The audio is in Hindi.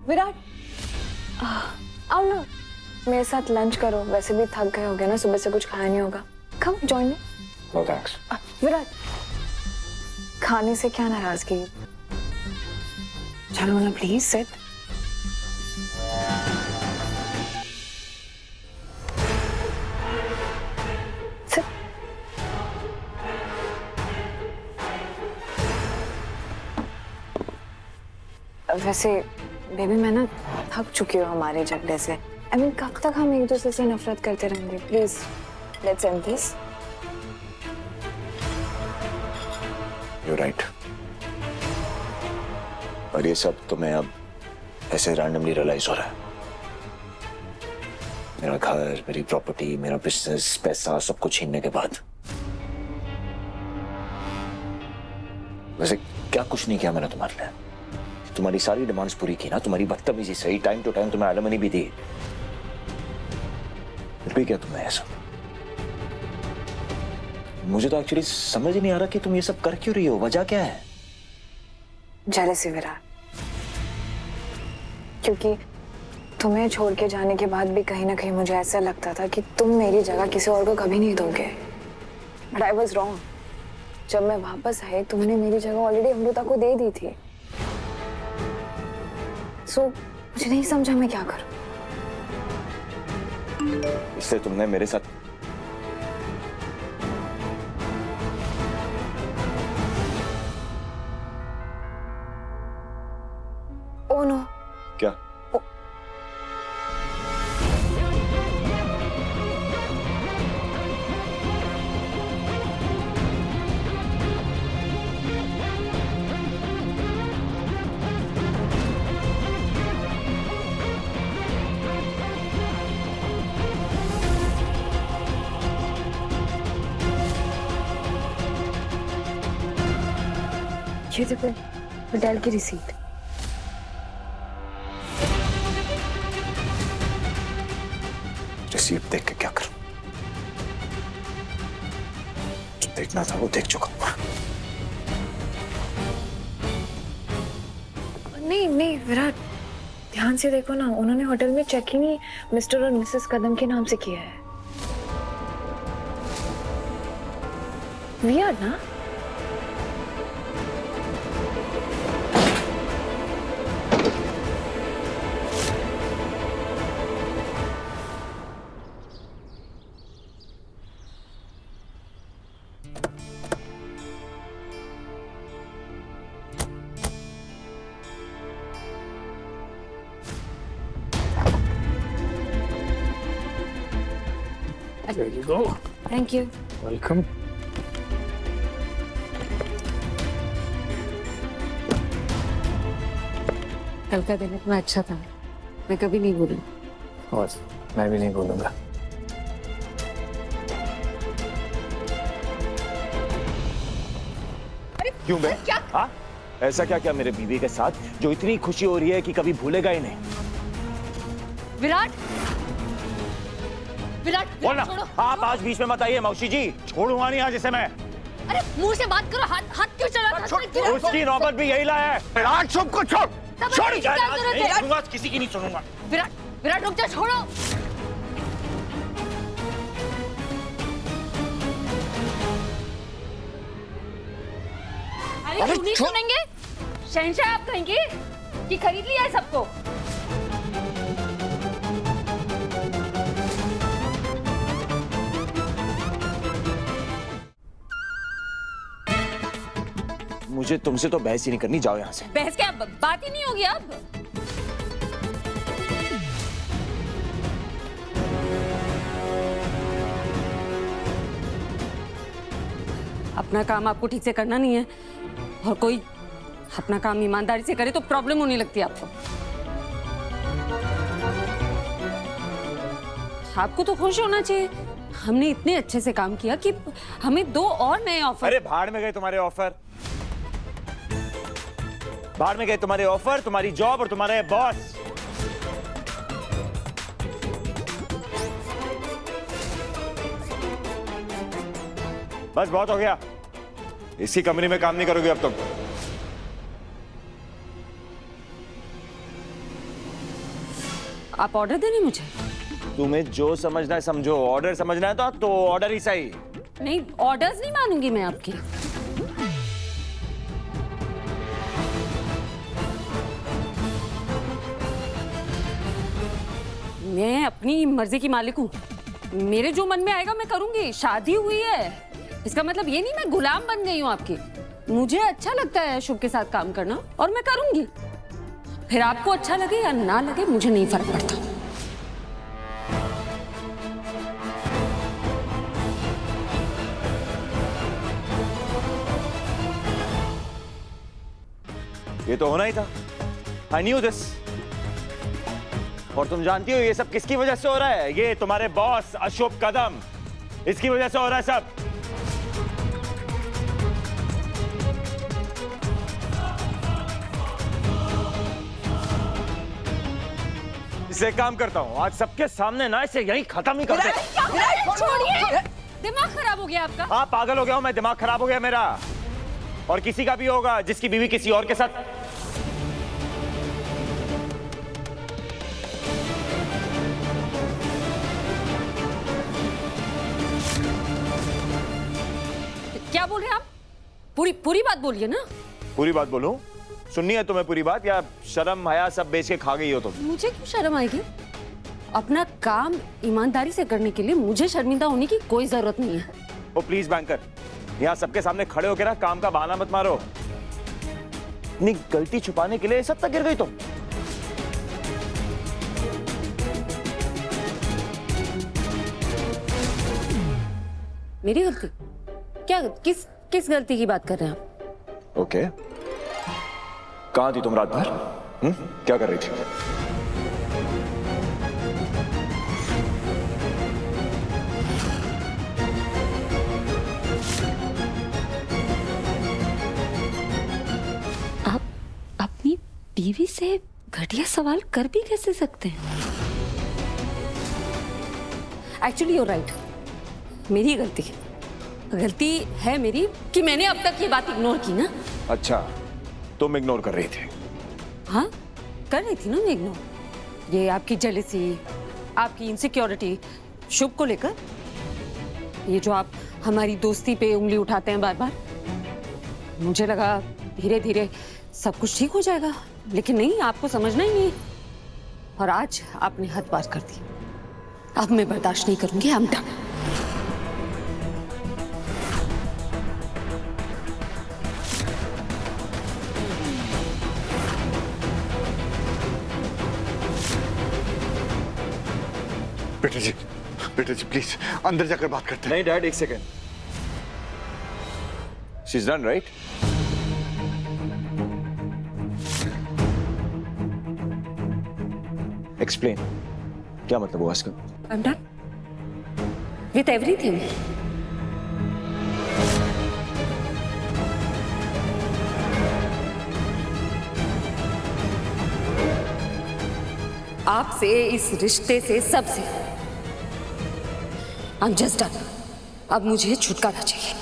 विराट आओ ना, मेरे साथ लंच करो। वैसे भी थक गए होगे ना, सुबह से कुछ खाया नहीं होगा। Come join me. No thanks. Virat, खाने से क्या नाराजगी? चलो ना प्लीज, सिट। वैसे बेबी मैं ना थक चुकी हूँ हमारे झगड़े से। I mean, कब तक हम एक दूसरे से नफरत करते रहेंगे? Please let's end this. You're right. और ये सब तुम्हें अब ऐसे रैंडमली रियलाइज हो रहा है? मेरा घर, मेरी प्रॉपर्टी, मेरा बिजनेस, पैसा, सब कुछ छीनने के बाद। वैसे क्या कुछ नहीं किया मैंने तुम्हारे लिए? तुम्हारी सारी डिमांड्स पूरी की ना, तुम्हारी बदतमीजी सही, टाइम टू टाइम तुम्हें एलिमनी भी दी। फिर भी क्या तुम्हें ऐसा? मुझे तो एक्चुअली समझ ही नहीं आ रहा कि तुम ये सब कर क्यों रही हो, वजह क्या है? जेलसी विराट, क्योंकि तुम्हें छोड़ के जाने के बाद भी कहीं ना कहीं मुझे ऐसा लगता था कि तुम मेरी जगह किसी और को कभी नहीं दोगे। But I was wrong. जब मैं वापस आई तुमने मेरी जगह ऑलरेडी अमृता को दे दी थी। सो मुझे नहीं समझा मैं क्या करूं। इससे तुमने मेरे साथ ओ नो। क्या? ये देखो होटल की रिसीट। रिसीट देख के क्या करूं? जो देखना था वो देख चुका हूं। नहीं नहीं विराट, ध्यान से देखो ना, उन्होंने होटल में चेक ही नहीं मिस्टर और मिसेस कदम के नाम से किया है। विराट ना? There you go. Thank you. Welcome. कल का दिन इतना अच्छा था, मैं कभी नहीं भूलूं। और मैं भी नहीं बोलूंगा। क्यों बे? क्या? हाँ? ऐसा क्या क्या मेरे बीवी के साथ जो इतनी खुशी हो रही है कि कभी भूलेगा ही नहीं? विराट, विराट, बोलना। छोड़ो। आप आज बीच में मत आइए मौसी जी, छोड़ूंगा नहीं आज इसे मैं। अरे मुंह से बात करो, हाथ हाथ क्यों चला? उसकी नौबत भी यही लाया है। विराट सबको छोड़, छोड़ क्या जरूरत है? छोड़ूंगा, किसी की नहीं छोड़ूंगा। विराट, विराट रुक जा, छोड़ो। अरे क्यों नहीं सुनेंगे? शहंशाह आप कहेंगे कि खरीद लिया है सबको। मुझे तुमसे तो बहस ही नहीं करनी, जाओ यहाँ से। बहस क्या, बात ही नहीं होगी अब। अपना काम आपको ठीक से करना नहीं है और कोई अपना काम ईमानदारी से करे तो प्रॉब्लम होने लगती है आपको। आपको तो खुश होना चाहिए, हमने इतने अच्छे से काम किया कि हमें 2 और नए ऑफर। अरे भाड़ में गए तुम्हारे ऑफर, भाड़ में गए तुम्हारे ऑफर, तुम्हारी जॉब और तुम्हारे बॉस। बस बहुत हो गया, इसी कंपनी में काम नहीं करोगे अब तुम। आप ऑर्डर दे रहे हैं मुझे? तुम्हें जो समझना है समझो, ऑर्डर समझना है तो ऑर्डर ही सही। नहीं, ऑर्डर्स नहीं मानूंगी मैं आपके। मैं अपनी मर्जी की मालिक हूँ। मेरे जो मन में आएगा मैं करूंगी। शादी हुई है, इसका मतलब ये नहीं मैं गुलाम बन गई हूँ आपकी। मुझे अच्छा लगता है शुभ के साथ काम करना और मैं करूंगी। फिर आपको अच्छा लगे या ना लगे मुझे नहीं फर्क पड़ता। ये तो होना ही था। I knew this। और तुम जानती हो ये सब किसकी वजह से हो रहा है? ये तुम्हारे बॉस अशोक कदम, इसकी वजह से हो रहा है सब। इसे काम करता हूँ आज सबके सामने ना, इसे यही खत्म ही कर दे। छोड़िए, दिमाग खराब हो गया आपका। हाँ, पागल हो गया हूँ मैं, दिमाग खराब हो गया मेरा, और किसी का भी होगा जिसकी बीवी किसी और के साथ। क्या बोल रहे हैं आप? पूरी बात बोलिए ना। पूरी बात बोलूं? सुननी है तुम्हें पूरी बात, या शर्म हया सब बेच के खा गई हो तुम? मुझे क्यों शर्म आएगी? अपना काम ईमानदारी से करने के लिए मुझे शर्मिंदा होने की कोई जरूरत नहीं है। ओ प्लीज बैंकर, यहाँ सबके सामने खड़े होकर ना काम का बहाना मत मारो। अपनी गलती छुपाने के लिए सब तक गिर गई तुम। मेरी गलती? क्या किस गलती की बात कर रहे हैं आप? ओके, कहाँ थी तुम रात भर? क्या कर रही थी? आप अपनी बीवी से घटिया सवाल कर भी कैसे सकते हैं? एक्चुअली यूर राइट, मेरी गलती है मेरी कि मैंने अब तक ये बात इग्नोर की ना। अच्छा, तुम इग्नोर कर रही थी? हाँ, कर रही थी ना मैं इग्नोर। ये आपकी जेलसी, आपकी इनसिक्योरिटी शुभ को लेकर, ये जो आप हमारी दोस्ती पे उंगली उठाते हैं बार बार, मुझे लगा धीरे धीरे सब कुछ ठीक हो जाएगा, लेकिन नहीं, आपको समझना ही नहीं। और आज आपने हद पार कर दी। अब मैं बर्दाश्त नहीं करूंगी। I'm done। बेटा जी प्लीज अंदर जाकर बात करते हैं। नहीं डैड, एक second. She is done right? Explain, क्या मतलब हुआ इसका? I'm done with everything। आपसे, इस रिश्ते से, सबसे I'm just done। अब मुझे छुटकारा चाहिए।